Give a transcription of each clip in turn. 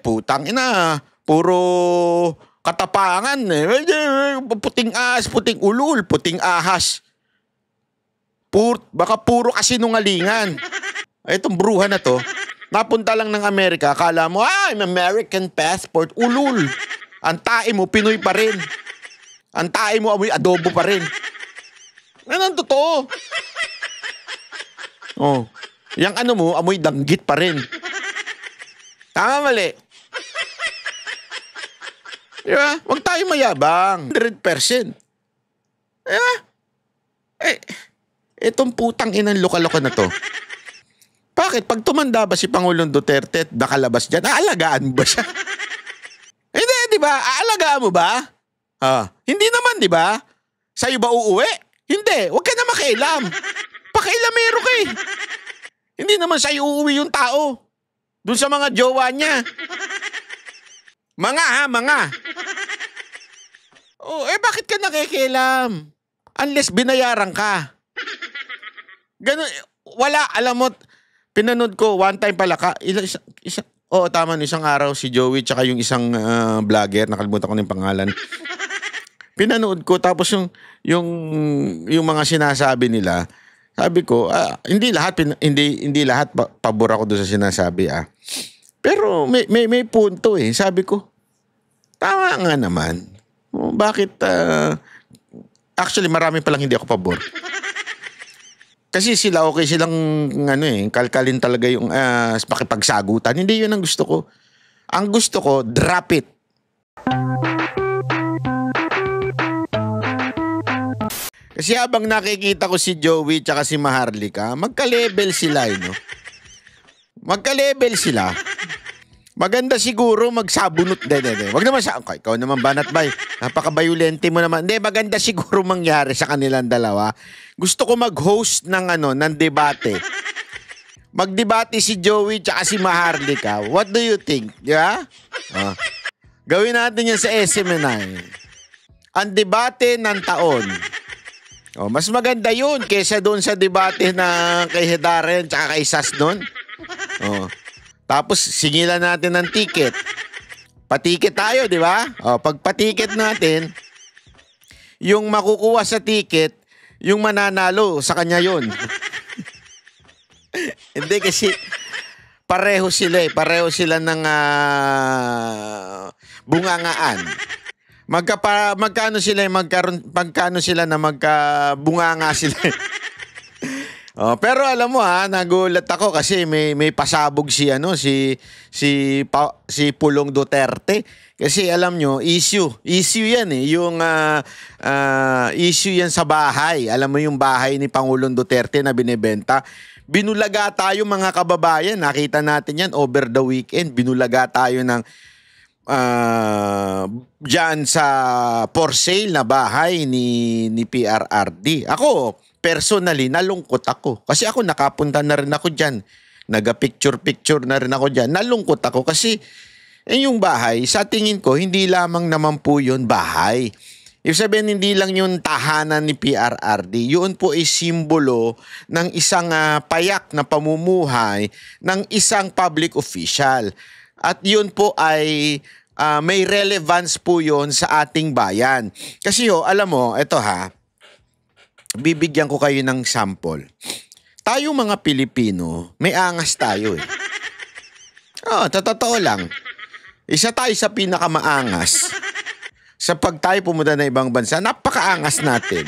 Putang ina. Puro katapangan eh. Puting ahas, puting ulul, puting ahas. Baka puro kasinungalingan. Itong bruha na to, napunta lang ng Amerika, akala mo, I'm American passport. Ulul. Ang tae mo, Pinoy pa rin. Ang tae mo, amoy adobo pa rin. Yan ang totoo. Oh. Yang ano mo, amoy danggit pa rin. Tama, mali. Diba? Huwag tayo mayabang. 100%. Diba? Itong putang inang loka-loka na to. Bakit? Pag tumanda ba si Pangulong Duterte at nakalabas dyan, aalagaan mo ba siya? Hindi, di ba? Aalagaan mo ba? Hindi naman, di ba? Sa'yo ba uuwi? Hindi. Huwag ka na makialam. Pakailamero ka eh. Hindi naman sa'yo uuwi yung tao. Doon sa mga jowa niya. Mga. Bakit ka nakikialam? Unless binayaran ka. Ganun, wala, alam mo, pinanood ko, one time pala ka, tama, isang araw si Joey tsaka yung isang vlogger, nakalimutan ko ng pangalan. Pinanood ko, tapos yung mga sinasabi nila, sabi ko, hindi lahat pabor ako doon sa sinasabi, Pero may punto eh. Sabi ko, tama nga naman. Bakit, actually marami palang hindi ako pabor. Kasi okay silang kalkalin talaga yung pakipagsagutan. Hindi yun ang gusto ko. Ang gusto ko, drop it. Kasi habang nakikita ko si Joey tsaka si Maharlika, magka-level sila, no? Magka-level sila. Maganda siguro magsabunot. Wag naman okay, ikaw naman banat bay. Napaka-violente mo naman. Hindi, maganda siguro mangyari sa kanilang dalawa. Gusto ko mag-host ng debate. Magdebate si Joey tsaka si Maharlika. What do you think? Yeah? Gawin natin yan sa SMNI. Ang debate ng taon. Mas maganda yun kaysa doon sa debate na kay Hedaren tsaka kay Sas doon. Tapos singilan natin ng ticket. Patiket tayo, di ba? Pag patiket natin, yung makukuha sa ticket, yung mananalo, sa kanya yun. Hindi kasi pareho sila eh. Pareho sila ng bungangaan. Magkano sila na magkabunganga sila. Pero alam mo nagulat ako kasi may pasabog si Pulong Duterte kasi alam nyo issue yan eh, yung issue yan sa bahay. Alam mo yung bahay ni Pangulong Duterte na binebenta. Binulaga tayo mga kababayan, nakita natin yan over the weekend. Binulaga tayo ng dyan sa for sale na bahay ni PRRD. Ako personally, nalungkot ako. Kasi ako nakapunta na rin ako dyan. Naga-picture-picture na rin ako dyan. Nalungkot ako kasi yung bahay, sa tingin ko, hindi lamang naman po yun bahay. Ibig sabihin, hindi lang yung tahanan ni PRRD. Yun po ay simbolo ng isang payak na pamumuhay ng isang public official. At yun po ay may relevance po yun sa ating bayan. Kasi alam mo, ito bibigyan ko kayo ng sample. Tayo mga Pilipino, may angas tayo eh. Totoo lang. Isa tayo sa pinakamaangas. Sa pag tayo pumunta na ibang bansa, napakaangas natin.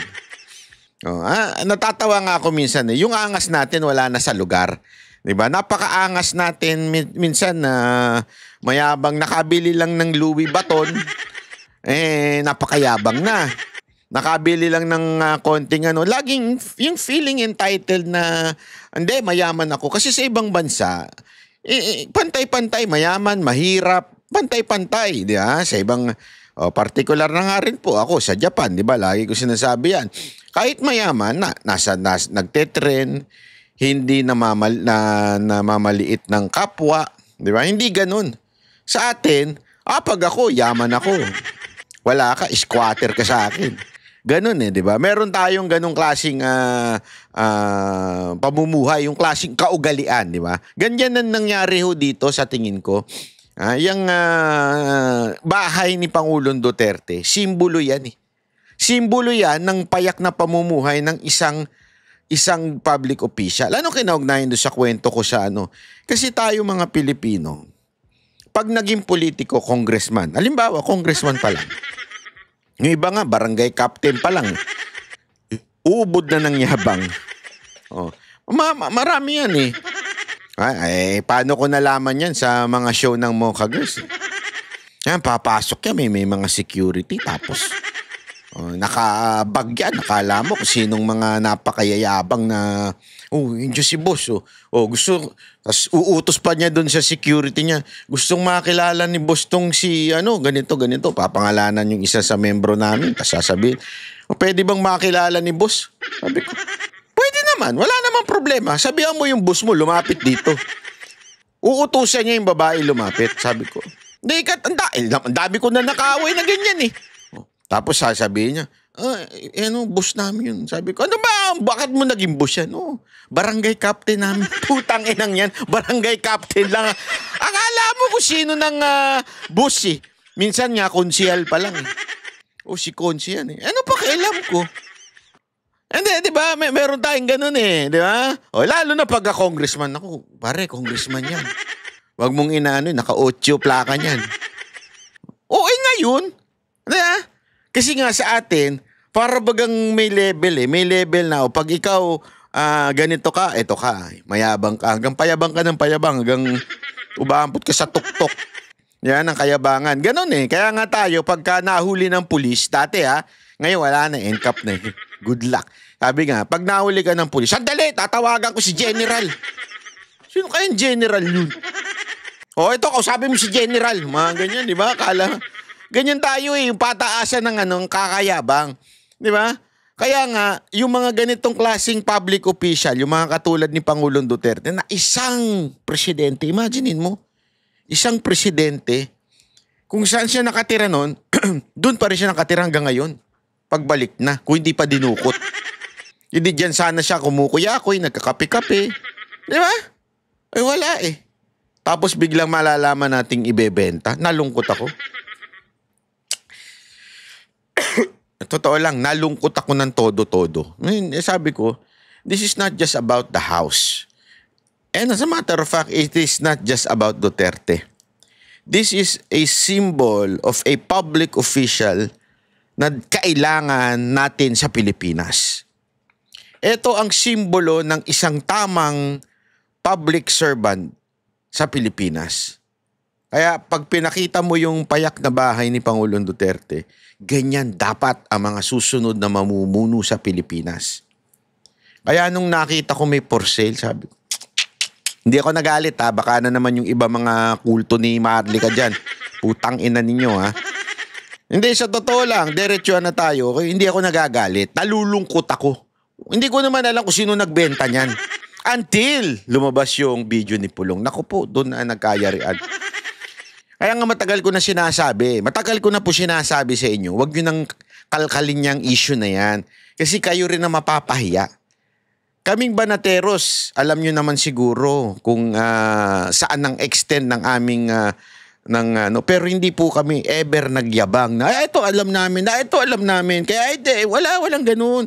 Natatawa nga ako minsan eh. Yung angas natin wala na sa lugar. Diba? Napakaangas natin minsan na mayabang nakabili lang ng Louis Vuitton. Napakayabang na. Nakabili lang ng konting laging yung feeling entitled na hindi, mayaman ako. Kasi sa ibang bansa, pantay-pantay, mayaman, mahirap, pantay-pantay. Di ba? Sa ibang, particular na nga rin po ako sa Japan, di ba? Lagi ko sinasabi yan. Kahit mayaman, nagtetrend, hindi namamaliit ng kapwa, di ba? Hindi ganun. Sa atin, pag ako, yaman ako. Wala ka, squatter ka sa akin. Ganun di ba? Meron tayong ganung klaseng pamumuhay, yung klaseng kaugalian, di ba? Ganyan na nangyari dito sa tingin ko. Yung bahay ni Pangulong Duterte, simbolo yan eh. Simbolo yan ng payak na pamumuhay ng isang public official. Ano kinaugnayan doon sa kwento ko sa ano? Kasi tayo mga Pilipino, pag naging politiko, congressman, halimbawa, congressman pa lang. Yung iba nga, barangay captain pa lang. Uubod na ng yabang. Oh. Marami yan eh. Paano ko nalaman yan sa mga show ng Mocha Girls? Yan, papasok yan, may mga security, tapos nakabag yan, nakala mo kung sinong mga napakayayabang na, yun si boss, gusto, tas uutos pa niya dun sa security niya, gustong makilala ni boss tong si, ganito, papangalanan yung isa sa membro namin, tas sasabihin, pwede bang makilala ni boss? Sabi ko, pwede naman, wala namang problema, sabihan mo yung boss mo, lumapit dito. Uutusan niya yung babae lumapit, sabi ko. Hindi, ang dami ko na nakaway na ganyan eh. Tapos sasabihin niya, boss namin yun. Sabi ko, ano ba? Bakit mo naging boss yan? Barangay captain namin. Putang inang yan. Barangay captain lang. Akala mo kung sino ng boss eh. Minsan nga, konsihal pa lang eh. Si konsi yan eh. Ano pa kailam ko? Hindi, di ba? Meron tayong ganun eh. Di ba? Lalo na pagka congressman. Ako, pare, congressman yan. Wag mong inaano, naka-8 plaka niyan. Ngayon. Di ba? Kasi nga sa atin, para bagang may level eh. May level na. Pag ikaw ganito ka, eto ka. Mayabang ka. Hanggang payabang ka ng payabang. Hanggang umaambot ka sa tuktok. Yan ang kayabangan. Ganon eh. Kaya nga tayo, pagka nahuli ng pulis, dati ngayon wala na, NCAP na eh. Good luck. Sabi nga, pag nahuli ka ng pulis, sandali, tatawagan ko si General. Sino kayang General yun? Ito, kausapin mo si General. Mga ganyan, di ba? Kala, ganyan tayo eh, yung pataasan ng kakayabang. Di ba? Kaya nga, yung mga ganitong klaseng public official, yung mga katulad ni Pangulong Duterte, na isang presidente, imaginein mo, isang presidente, kung saan siya nakatira noon, doon pa rin siya nakatira hanggang ngayon. Pagbalik na, kung hindi pa dinukot. Hindi dyan sana siya kumukuya-kuy, nagkakape-kape. Di ba? Wala eh. Tapos biglang malalaman nating ibebenta. Nalungkot ako. Totoo lang, nalungkot ako ng todo-todo. Sabi ko, this is not just about the house. And as a matter of fact, it is not just about Duterte. This is a symbol of a public official na kailangan natin sa Pilipinas. Ito ang simbolo ng isang tamang public servant sa Pilipinas. Kaya pag pinakita mo yung payak na bahay ni Pangulong Duterte, ganyan dapat ang mga susunod na mamumuno sa Pilipinas. Kaya nung nakita ko may for sale, sabi ko, hindi ako nagalit baka na naman yung iba mga kulto ni Marlica dyan. Putang ina ninyo Hindi, sa totoo lang, diretsuhan na tayo. Hindi ako nagagalit. Nalulungkot ako. Hindi ko naman alam kung sino nagbenta niyan. Until lumabas yung video ni Pulong. Naku po, doon na nagkayarian. Kaya nga matagal ko na sinasabi. Matagal ko na po sinasabi sa inyo, huwag nyo nang kalkalin niyang issue na yan. Kasi kayo rin na mapapahiya. Kaming banateros, alam nyo naman siguro kung saan ang extent ng aming pero hindi po kami ever nagyabang na ito alam namin. Kaya walang ganoon.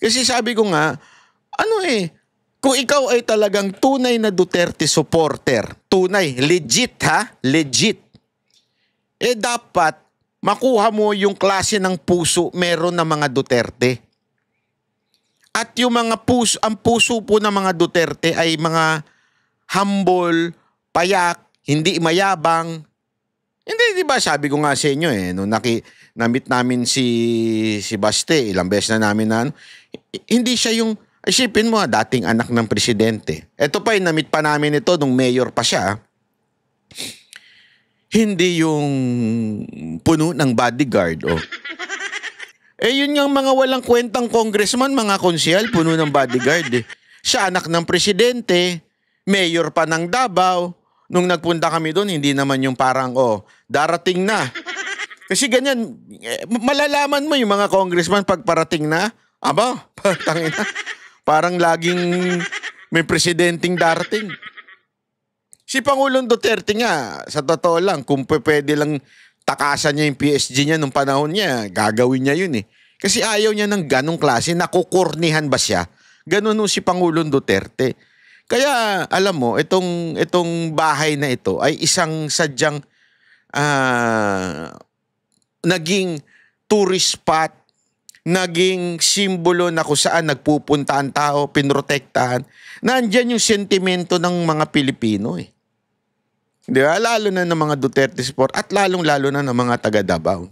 Kasi sabi ko nga, kung ikaw ay talagang tunay na Duterte supporter, tunay, legit, dapat makuha mo yung klase ng puso meron ng mga Duterte. At yung mga ang puso po ng mga Duterte ay mga humble, payak, hindi mayabang. Hindi, di ba sabi ko nga sa inyo nung na-meet namin si Baste, ilang beses na namin hindi siya yung, isipin mo dating anak ng presidente. Ito pa na-meet pa namin ito nung mayor pa siya. Hindi yung puno ng bodyguard. Yun yung mga walang kwentang congressman, mga konsehal, puno ng bodyguard. Siya anak ng presidente, mayor pa ng Davao. Nung nagpunta kami doon, hindi naman yung parang, darating na. Kasi ganyan, malalaman mo yung mga congressman pag parating na, tangina, parang laging may presidenteng darating. Si Pangulong Duterte nga, sa totoo lang, kung pwede lang takasan niya yung PSG niya nung panahon niya, gagawin niya yun eh. Kasi ayaw niya ng ganong klase, nakukurnihan ba siya? Ganon no si Pangulong Duterte. Kaya alam mo, itong bahay na ito ay isang sadyang naging tourist spot, naging simbolo na kung saan nagpupunta ang tao, pinrotektahan. Nandyan yung sentimento ng mga Pilipino eh. Di ba? Lalo na ng mga Duterte support at lalong-lalo na ng mga taga Davao.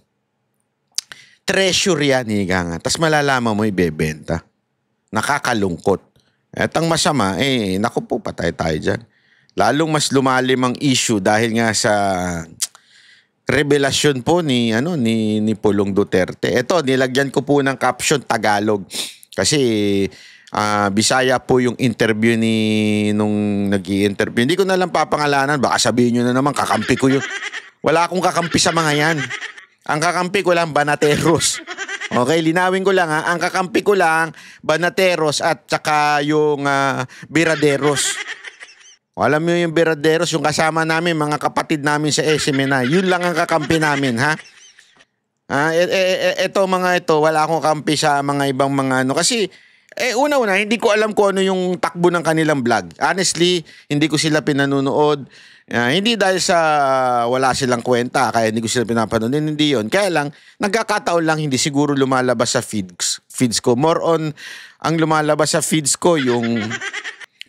Treasure yan, higa nga. Tapos malalaman mo ibebenta. Nakakalungkot. At ang masama, naku po, patay tayo dyan. Lalong mas lumalim ang issue dahil nga sa revelasyon po ni Pulong Duterte. Ito, nilagyan ko po ng caption Tagalog. Kasi Bisaya po yung interview nung nag-i-interview. Hindi ko na lang papangalanan. Baka sabihin nyo na naman, kakampi ko yun. Wala akong kakampi sa mga yan. Ang kakampi ko lang, Banateros. Okay, linawin ko lang ha. Ang kakampi ko lang, Banateros at saka yung Biraderos. Alam mo yung Biraderos, yung kasama namin, mga kapatid namin sa SMNA. Yun lang ang kakampi namin, ha? Ito mga ito, wala akong kampi sa mga ibang mga ano. Kasi, una-una, hindi ko alam kung ano yung takbo ng kanilang vlog. Honestly, hindi ko sila pinanunood. Hindi dahil sa wala silang kwenta, kaya hindi ko sila pinapanood. Hindi yun. Kaya lang, nagkakataon lang, hindi siguro lumalabas sa feeds ko. More on, ang lumalabas sa feeds ko, yung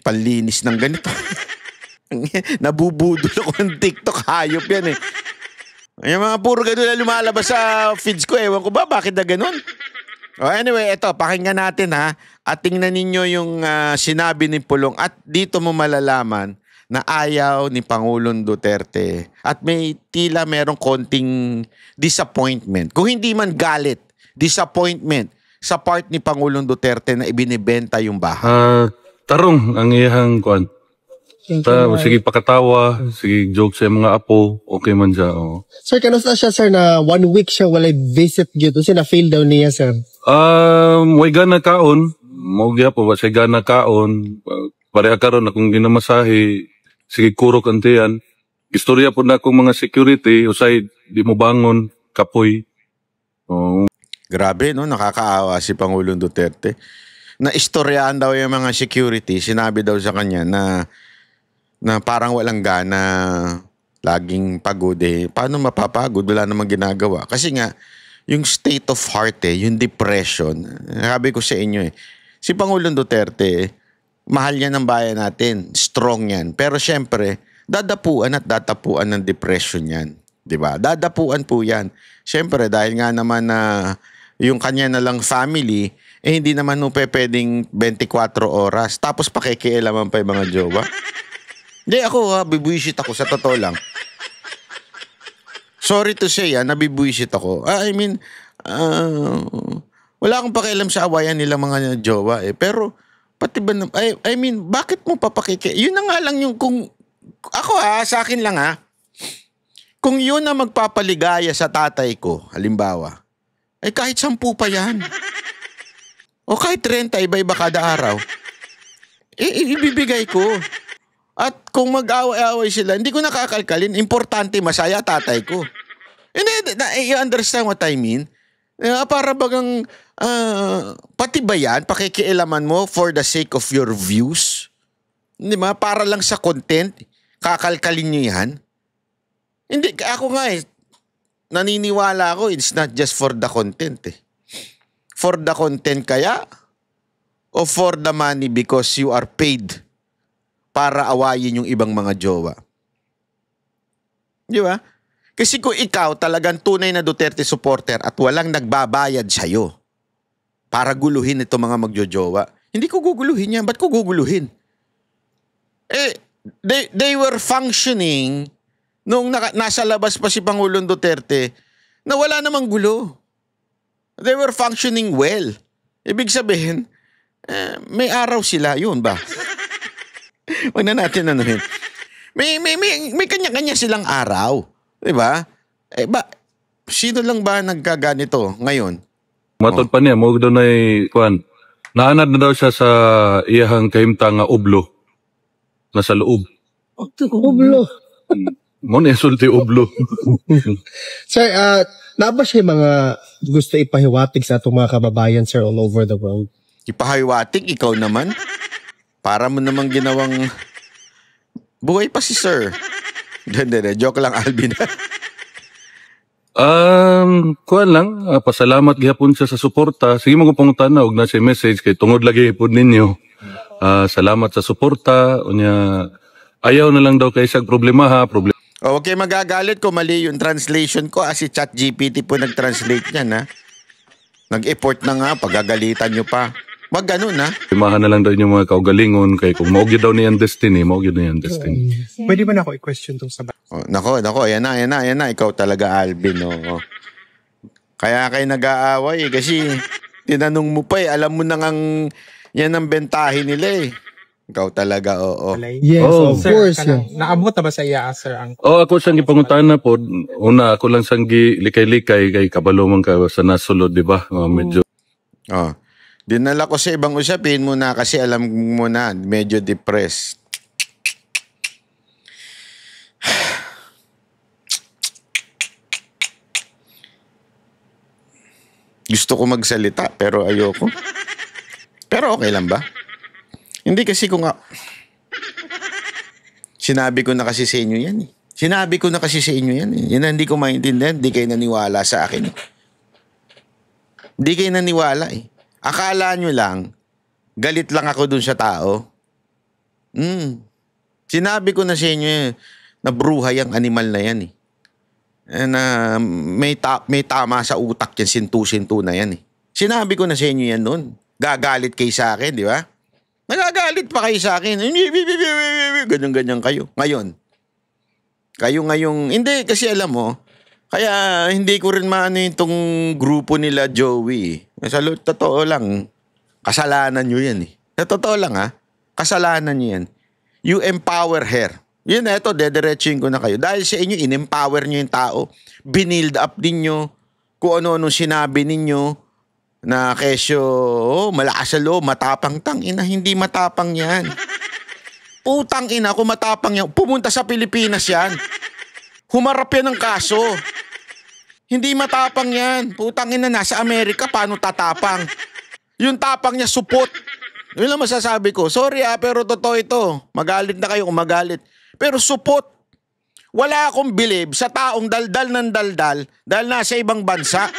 panlinis ng ganito. Nabubudol ako ng TikTok. Hayop yan eh. Yung mga puro ganun na lumalabas sa feeds ko. Ewan ko ba, bakit na ganun? Anyway, ito, pakinggan natin ha. At tingnan ninyo yung sinabi ni Pulong. At dito mo malalaman na ayaw ni Pangulong Duterte. At may tila merong konting disappointment. Kung hindi man galit, disappointment sa part ni Pangulong Duterte na ibinibenta yung bahay. Tarong ang iyang kwan. Sige pakatawa, sige joke sa mga apo, okay man siya. Oh. Sir, kanusta siya sir na 1 week siya walay visit dito? Kasi na-fail daw niya sir. Way gana kaon. Mogya po ba siya gana kaon. Pareha karon akong ginamasahe. Sige kurok antiyan. Istorya po na akong mga security. Usay, di mo bangon, kapoy. Oh. Grabe, no? Nakakaawa si Pangulong Duterte. Na-istoryaan daw yung mga security. Sinabi daw sa kanya na parang walang gana, laging pagod eh. Paano mapapagod? Wala namang ginagawa. Kasi nga, yung state of heart yung depression, sabi ko sa inyo si Pangulong Duterte, mahal yan ng bayan natin, strong yan. Pero syempre, dadapuan at datapuan ng depression yan. Diba? Dadapuan po yan. Syempre, dahil nga naman na yung kanya na lang family, hindi naman pwedeng 24 oras. Tapos pakikialaman pa yung mga jowa. Hindi ako bibuisit ako sa totoo lang. Sorry to say nabibuisit ako. I mean, wala akong pakialam sa awayan nila mga jowa Pero, pati ba, I mean, bakit mo yun na nga lang yung kung, ako sa akin lang kung yun na magpapaligaya sa tatay ko, halimbawa, kahit 10 pa yan. O kahit 30, iba-iba kada araw, ibibigay ko. At kung mag-away-away sila, hindi ko nakakalkalin. Importante, masaya tatay ko. You understand what I mean? Para bagang, pati ba yan, pakikialaman mo for the sake of your views? Hindi ba? Para lang sa content, kakalkalin nyo yan? Hindi, ako nga naniniwala ako, it's not just for the content For the content kaya? O for the money because you are paid para awayin yung ibang mga jowa? Di ba? Kasi kung ikaw talagang tunay na Duterte supporter at walang nagbabayad sa'yo para guluhin itong mga magjojowa, hindi ko guguluhin yan. Ba't ko guguluhin? They were functioning nung nasa labas pa si Pangulong Duterte na wala namang gulo. They were functioning well. Ibig sabihin, may araw sila. Yun ba? Huwag na natin anuhin. May kanya-kanya silang araw. Diba? Sino lang ba nagkaganito ngayon? Matod pa niya, mo daw na kwan. Naanad na daw siya sa iyahang kahimtang nga ublo. Nasa loob. Ublo. Mo na sulti ublo. Sir, na ba siya mga gusto ipahiwatig sa atong mga kababayan, sir, all over the world? Ipahiwatig, ikaw naman. Para mo namang ginawang buhay pa si sir. Hindi. Joke lang, Alvin. Kuan lang, pasalamat gihapon siya sa suporta. Sige mo kung pangutan og na siya message kay tungod lagi pod ninyo. Salamat sa suporta. Unya ayaw na lang daw kay isang problema ha, Huwag kayo magagalit kung mali yung translation ko. Si ChatGPT po nag-translate niyan, ha? Nag-effort na nga, pagagalitan nyo pa. Wag ganun, ha? Problemahan na lang daw yung mga kaugalingon kay kung maugid daw niyang destiny, maugid na yung destiny. Pwede ba na ako i-question tong sa Nako, ayan na. Ikaw talaga, Alvin, oh. Kaya kayo nag-aaway, kasi tinanong mo pa, alam mo na ngang yan ang bentahe nila, eh. Ikaw talaga, oo. Yes, of Sir, course. Yeah. naabot na ba sa iya, sir? Ako siyang gipangutan na po. Una, ako lang siyang likay-likay kay kabalo man ka sa nasulod, di ba? Medyo. Dinala ko sa ibang usapin muna kasi alam mo na, medyo depressed. Gusto ko magsalita pero ayoko. Pero okay lang ba? Hindi kasi ko nga... Sinabi ko na kasi sa inyo yan, eh. Sinabi ko na kasi sa inyo yan, eh. Yan ang hindi ko maintindihan. Hindi kayo naniwala sa akin, eh. Hindi kayo naniwala, eh. Akala nyo lang, galit lang ako dun sa tao. Sinabi ko na sa inyo, eh, na bruhay ang animal na yan, eh. Na may tama sa utak yan, sintu-sintu na yan, eh. Sinabi ko na sa inyo yan nun. Gagalit kayo sa akin, di ba? Nagagalit pa kayo sa akin. Ganyan-ganyan kayo. Ngayon. Kayo ngayong... Hindi, kasi alam mo, kaya hindi ko rin maano itong grupo nila Joey. Sa totoo lang, kasalanan nyo yan, eh. Sa totoo lang, ha? Kasalanan nyo yan. You empower her. Yun, eto, dederechoin ko na kayo. Dahil sa inyo, in-empower nyo yung tao. Binild up din nyo kung ano-ano sinabi ninyo. Na kesyo, malakas sa loob, matapang, ina, hindi matapang yan. Putang ina, kung matapang yan, pumunta sa Pilipinas yan. Humarap yan ng kaso. Hindi matapang yan. Putang ina, nasa Amerika, paano tatapang? Yung tapang niya, supot. Yun lang masasabi ko. Sorry pero totoo ito. Magalit na kayo kung magalit. Pero supot. Wala akong believe sa taong daldal ng daldal dahil nasa ibang bansa.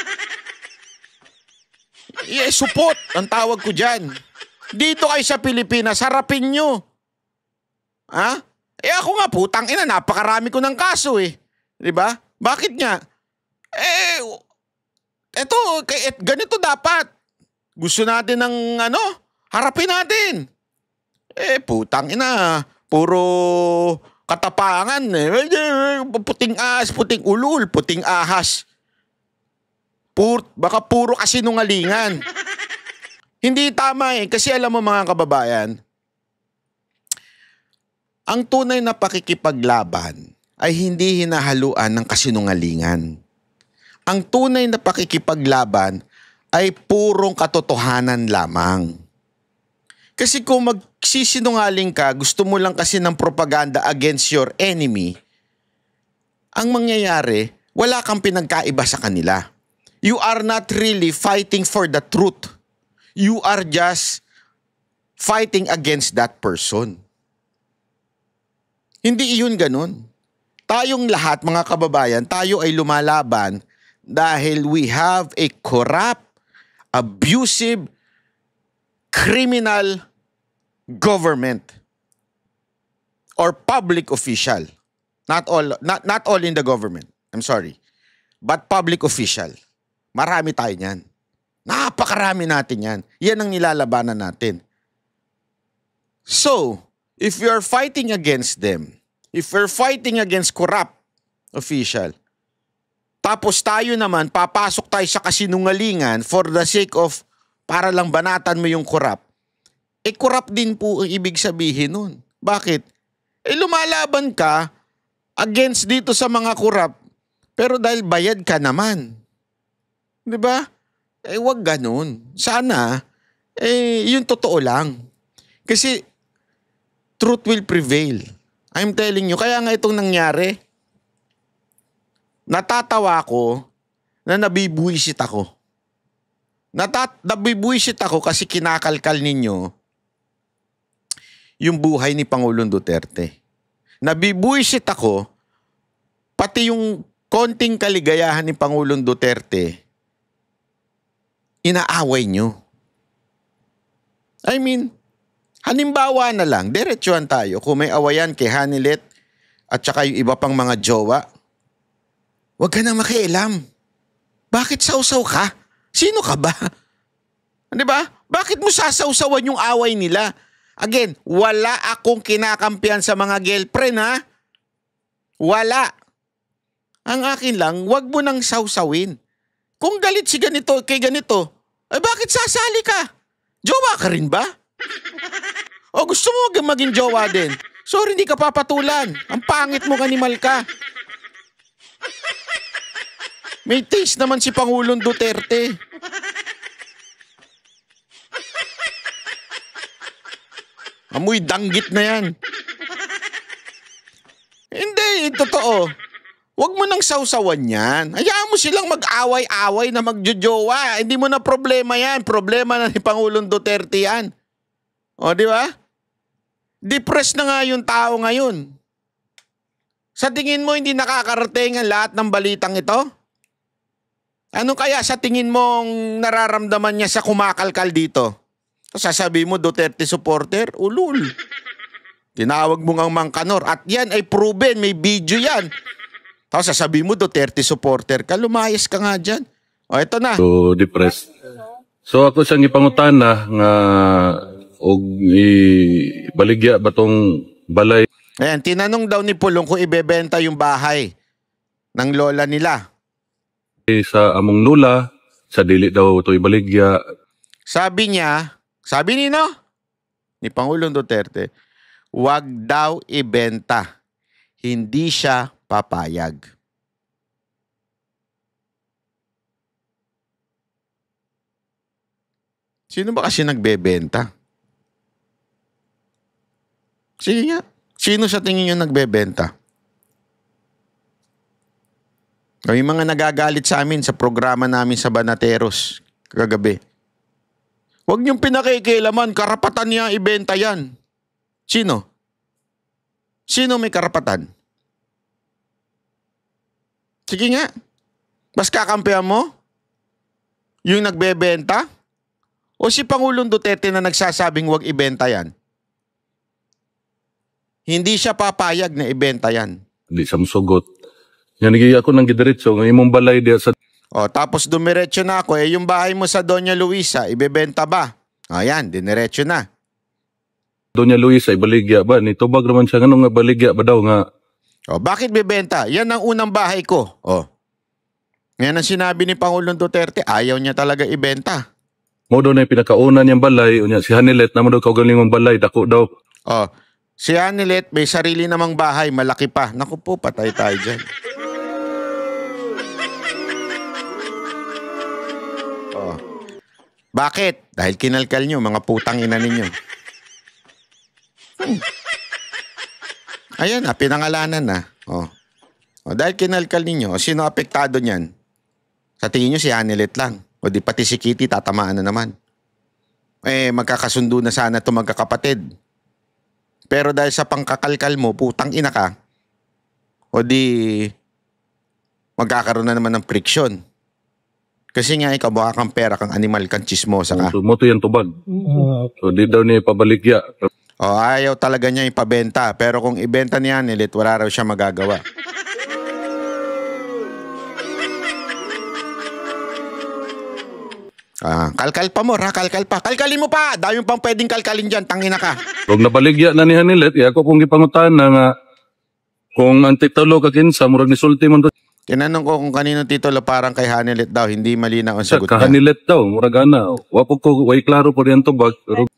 Supot ang tawag ko dyan. Dito kayo sa Pilipinas, harapin nyo. Ha? Ako nga putang ina, napakarami ko ng kaso, eh. Diba? Bakit nga? Eto, ganito dapat. Gusto natin ng harapin natin. Putang ina, puro katapangan, eh. Puting ahas, puting ulul, puting ahas. Baka puro kasinungalingan. Hindi tama, eh. Kasi alam mo mga kababayan, ang tunay na pakikipaglaban ay hindi hinahaluan ng kasinungalingan. Ang tunay na pakikipaglaban ay purong katotohanan lamang. Kasi kung magsisinungaling ka, gusto mo lang kasi ng propaganda against your enemy, ang mangyayari, wala kang pinagkaiba sa kanila. You are not really fighting for the truth. You are just fighting against that person. Hindi iyon ganun. Tayong lahat, mga kababayan, tayo ay lumalaban dahil we have a corrupt, abusive, criminal government or public official. Not all in the government. I'm sorry. But public official. Marami tayo niyan. Napakarami natin yan. Yan ang nilalabanan natin. So, if you're fighting against them, if we're fighting against corrupt official, tapos tayo naman, papasok tayo sa kasinungalingan for the sake of, para lang banatan mo yung corrupt, corrupt din po ang ibig sabihin nun. Bakit? Lumalaban ka against dito sa mga corrupt, pero dahil bayad ka naman. Diba? Wag ganun. Sana, yung totoo lang. Kasi, truth will prevail. I'm telling you, kaya nga itong nangyari. Natatawa ako na nabibuisit ako. Nabibuisit ako kasi kinakalkal ninyo yung buhay ni Pangulong Duterte. Nabibuisit ako pati yung konting kaligayahan ni Pangulong Duterte inaaway nyo. I mean, halimbawa na lang, diretsuhan tayo. Kung may awayan kay Hanilet at saka yung iba pang mga jowa, huwag ka na makialam. Bakit sausaw ka? Sino ka ba? Di ba? Bakit mo sasawsawan yung away nila? Again, wala akong kinakampihan sa mga girlfriend, ha? Wala. Ang akin lang, wag mo nang sawsawin. Kung galit si ganito kay ganito, ay bakit sasali ka? Jowa ka rin ba? O gusto mo maging jowa din? Sorry, hindi ka papatulan. Ang pangit mo, animal ka. May taste naman si Pangulong Duterte. Amoy danggit na yan. Hindi, totoo. Huwag mo nang sawsawan yan. Hayaan mo silang mag-away-away na magjojowa. Hindi mo na problema yan. Problema na ni Pangulong Duterte yan. O, di ba? Depressed na nga yung tao ngayon. Sa tingin mo, hindi nakakarating ang lahat ng balitang ito? Ano kaya sa tingin mong nararamdaman niya sa kumakalkal dito? Sasabihin mo, Duterte supporter? Ulul. Tinawag mo ngang Mangkanor. At yan ay proven. May video yan. Tapos sasabihin mo, Duterte supporter ka. Lumayas ka nga dyan. O, ito na. So, depressed. So, ako siyang ipangutana nga og ibaligya ba tong balay Ayan, tinanong daw ni Pulong kung ibebenta yung bahay ng lola nila. sa among lula, sa dili daw to ibaligya. Sabi niya, sabi ni Pangulong Duterte, wag daw ibenta. Hindi siya papayag. Sino ba kasi nagbebenta? Sige nga. Sino sa tingin nyo nagbebenta? Yung mga nagagalit sa amin sa programa namin sa Banateros kagabi. Huwag niyong pinakikialaman, karapatan niya ibenta yan. Sino? Sino may karapatan? Sige nga. Mas kakampihan mo? Yung nagbebenta? O si Pangulong Duterte na nagsasabing huwag ibenta yan? Hindi siya papayag na ibenta yan. Di sa musugot. Yan, ako nang gidiretso, ng imong balay diya sa... O, tapos dumiretso na ako. Yung bahay mo sa Doña Luisa, ibebenta ba? O, yan, diniretso na. Doña Luisa, ibaligya ba? Nitubag naman siya, nga baligya ba daw nga? O, bakit bibenta? Yan ang unang bahay ko. O, yan ang sinabi ni Pangulong Duterte, ayaw niya talaga ibenta. Mo daw na yung pinakaunan niyang balay, unya, si Hanilet naman daw kaugaling mong balay, dako daw. O, si Hanilet may sarili namang bahay, malaki pa. Naku po, patay tayo dyan. O, bakit? Dahil kinalkal nyo, mga putang ina ninyo. Ayan na, pinangalanan na. O, dahil kinalkal ninyo, sino apektado niyan? Sa tingin nyo si Hanilet lang. O di pati si Kitty tatamaan na naman. Magkakasundo na sana ito magkakapatid. Pero dahil sa pangkakalkal mo, putang ina ka, o di magkakaroon na naman ng friction. Kasi nga ikaw, baka kang pera, kang animal, kang chismosa ka. So, mo to yung tubag. So, di daw niya ipabaligya. O, ayaw talaga niya ipabenta. Pero kung ibenta niya Hanilet, wala raw siya magagawa. Kalkal pa mo, kalkal pa. Kalkalin mo pa. Dami pang pwedeng kalkalin dyan. Tangina ka. Kung nabaligya na ni Hanilet, ako kung ipangutan na nga kung ang titulo ka kinsa, murag ni sulti mo doon. Tinanong ko kung kanino titulo parang kay Hanilet daw. Hindi malinaw ang sagot Ka niya. Hanilet daw, murag ana. Wapo ko, way klaro po riyan tubag. Pero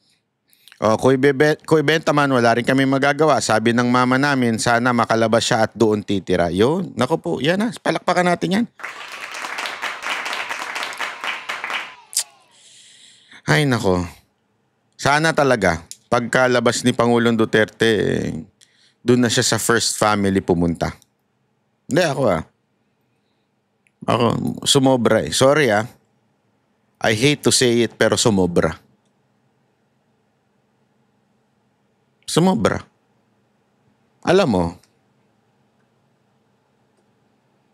O, kung ibenta man, wala rin kami magagawa. Sabi ng mama namin, sana makalabas siya at doon titira. Yun. Naku po, yan na. Palakpakan natin yan. Ay, nako. Sana talaga, pagkalabas ni Pangulong Duterte, Doon na siya sa first family pumunta. Hindi, ako Ako, sumobra eh. Sorry I hate to say it, pero sumobra. Sumobra. Alam mo,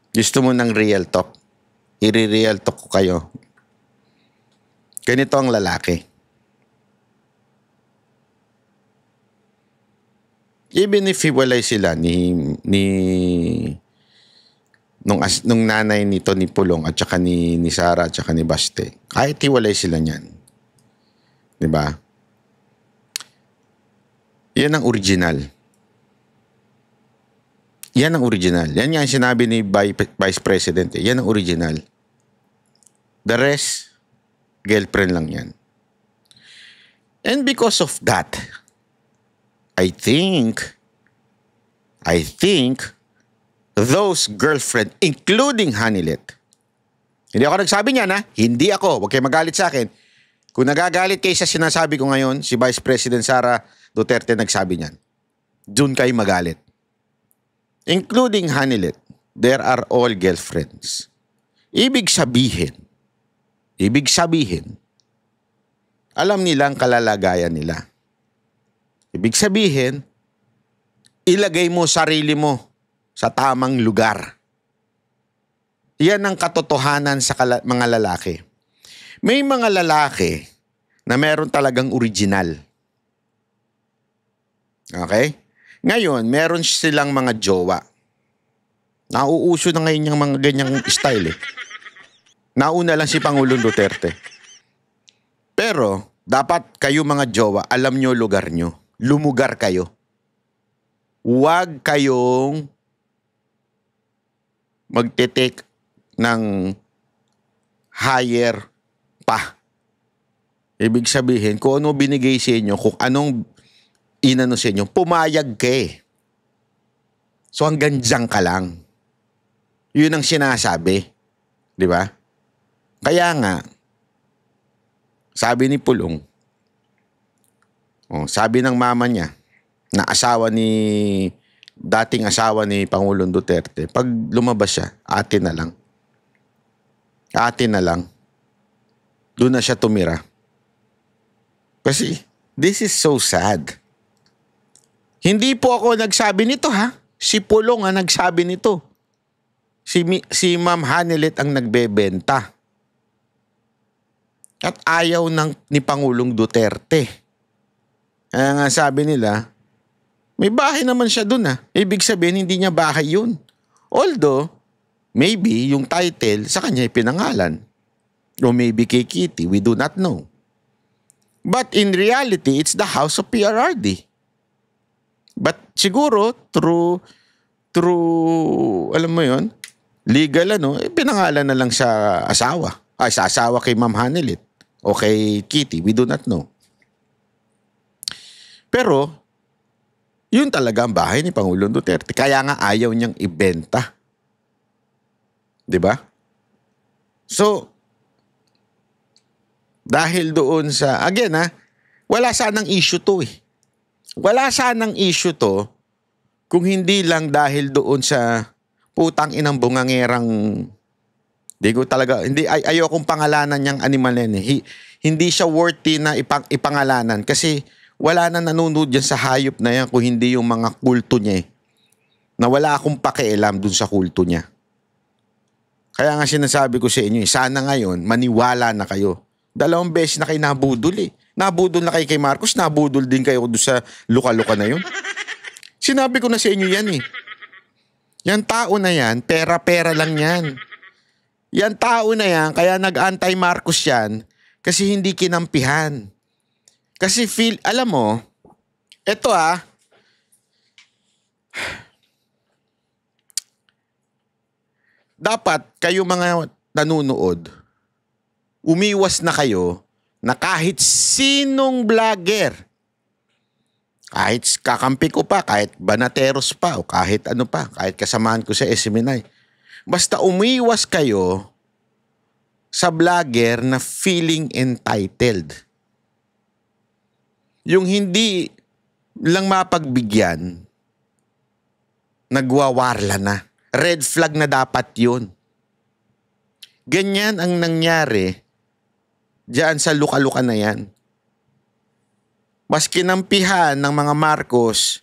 gusto mo ng real talk. I-real talk ko kayo. Ganito ang lalaki. Even if hiwalay sila nung nanay nito ni Pulong at saka ni Sara at saka ni Baste, kahit hiwalay sila niyan. 'Di ba? Yan ang original. Yan ang original. Yan nga ang sinabi ni Vice President. Yan ang original. The rest, girlfriend lang yan. And because of that, I think those girlfriend, including Hanilet, hindi ako nagsabi niyan hindi ako, huwag kayo magalit sa akin. Kung nagagalit kayo sa sinasabi ko ngayon, si Vice President Sara Duterte nagsabi niyan. Doon kayo magalit. Including Hanilet, there are all girlfriends. Ibig sabihin, alam nilang kalalagayan nila. Ibig sabihin, ilagay mo sarili mo sa tamang lugar. Yan ang katotohanan sa mga lalaki. May mga lalaki na meron talagang original. Okay? Ngayon, meron silang mga jowa. Nauuso na ngayon yung mga ganyang style eh. Nauna lang si Pangulong Duterte. Pero, dapat kayo mga jowa, alam nyo lugar nyo. Lumugar kayo. Huwag kayong magte-take ng higher pa. Ibig sabihin, kung ano binigay sa inyo, kung anong inano sa inyo, pumayag ka eh. So hanggang dyan ka lang. Yun ang sinasabi. Di ba? Kaya nga, sabi ni Pulong, sabi ng mama niya, na dating asawa ni Pangulong Duterte, pag lumabas siya, atin na lang. Atin na lang. Doon na siya tumira. Kasi, this is so sad. Hindi po ako nagsabi nito Si Pulong ang nagsabi nito. Si Ma'am Hanilet ang nagbebenta. At ayaw ni Pangulong Duterte. Kaya nga sabi nila, may bahay naman siya dun Ibig sabihin, hindi niya bahay yun. Although, maybe yung title sa kanya ay pinangalan. O maybe kay Kitty, we do not know. But in reality, it's the house of PRRD. But siguro, through alam mo yon, legal pinangalan na lang sa asawa. Sa asawa kay Ma'am Hanilet o kay Kitty, we do not know. Pero, yun talaga ang bahay ni Pangulong Duterte. Kaya nga ayaw niyang ibenta. 'Di ba? So, dahil doon sa, again wala sanang issue to eh. Wala sanang issue to kung hindi lang dahil doon sa putang inang bungangerang, ayokong pangalanan niyang animal yan eh. Hindi siya worthy na ipangalanan kasi wala na nanonood yan sa hayop na yan kung hindi yung mga kulto niya eh. Na wala akong pakialam dun sa kulto niya. Kaya nga sinasabi ko sa inyo, sana ngayon maniwala na kayo. 2 beses na kayo nabudol eh. Nabudol na kayo kay Marcos, nabudol din kayo doon sa luka-luka na yun. Sinabi ko na sa inyo yan eh. Yan tao na yan, pera-pera lang yan. Yan tao na yan, kaya nag-anti-Marcos yan kasi hindi kinampihan. Kasi alam mo, eto dapat kayo mga nanunood, umiwas na kayo na kahit sinong vlogger, kahit kakampi ko pa, kahit banateros pa, o kahit ano pa, kahit kasamahan ko sa SMNI, basta umiwas kayo sa vlogger na feeling entitled. Yung hindi lang mapagbigyan, nagwawarla na. Red flag na dapat yun. Ganyan ang nangyari diyan sa luka-luka na yan. Mas kinampihan ng mga Marcos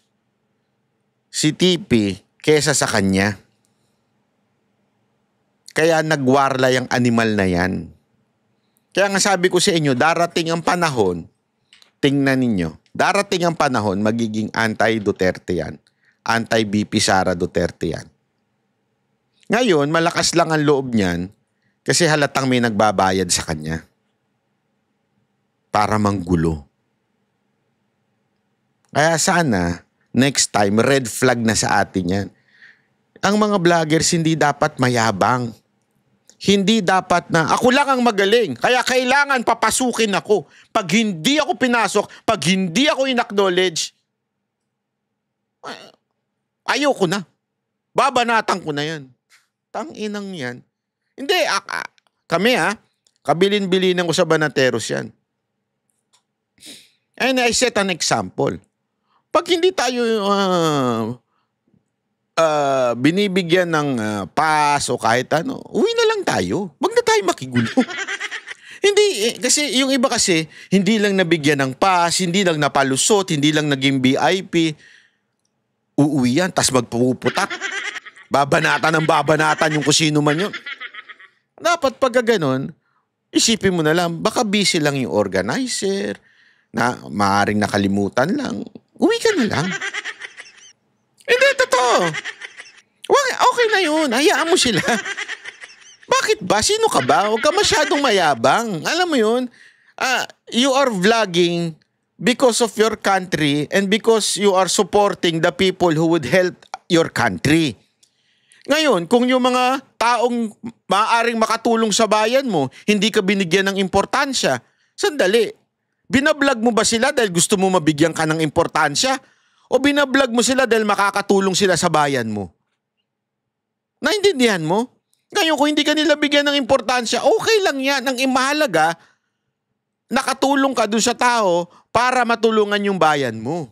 si TP kesa sa kanya. Kaya nagwarla yung animal na yan. Kaya nga sabi ko sa inyo, darating ang panahon, tingnan ninyo, darating ang panahon, magiging anti-Duterte yan. Anti-BP Sara Duterte yan. Ngayon, malakas lang ang loob niyan kasi halatang may nagbabayad sa kanya para manggulo. Kaya sana, next time, red flag na sa atin yan. Ang mga vloggers hindi dapat mayabang. Hindi dapat na, ako lang ang magaling, kaya kailangan papasukin ako. Pag hindi ako pinasok, pag hindi ako in-acknowledge, ayoko na. Babanatan ko na yan. Tanginang yan. Hindi, kami kabilin-bilinan ko sa Banateros yan. And I set an example. Pag hindi tayo binibigyan ng pass o kahit ano, uwi na lang tayo. Wag na tayo makigulo. Hindi, kasi yung iba kasi, hindi lang nabigyan ng pass, hindi lang napalusot, hindi lang naging VIP. Uuwi yan, tas magpuputak. Babanatan yung kusino man yun. Dapat pagka ganun, isipin mo na lang, baka busy lang yung organizer, na maaaring nakalimutan lang. Uwi ka na lang. Hindi, totoo. Okay na yun. Hayaan mo sila. Bakit ba? Sino ka ba? Huwag ka masyadong mayabang. Alam mo yun? You are vlogging because of your country and because you are supporting the people who would help your country. Ngayon, kung yung mga taong maaaring makatulong sa bayan mo, hindi ka binigyan ng importansya, sandali. Binablog mo ba sila dahil gusto mo mabigyan ka ng importansya? O binablog mo sila dahil makakatulong sila sa bayan mo? Naintindihan mo? Ngayon, kung hindi ka nila bigyan ng importansya, okay lang yan. Ang imahalaga, nakatulong ka dun sa tao para matulungan yung bayan mo.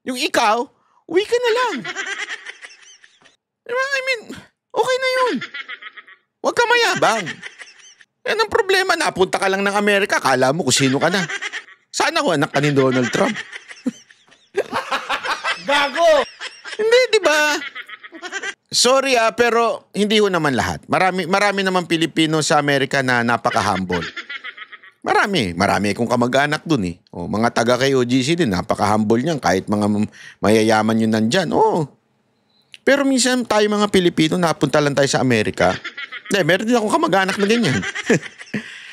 Yung ikaw, uwi ka na lang. I mean, okay na yun. Huwag ka mayabang. Yan ang problema. Napunta ka lang ng Amerika, kala mo kung sino ka na. Sana ko anak ka ni Donald Trump. Gago! Hindi, di ba? Sorry pero hindi ho naman lahat. Marami naman Pilipino sa Amerika na napaka-humble. Marami akong kamag-anak dun eh. O, mga taga kay OGC din, napaka-humble niyan. Kahit mga mayayaman yun nandyan. Oo. Pero minsan tayo mga Pilipino, napunta lang tayo sa Amerika. Meron din akong kamag-anak na ganyan.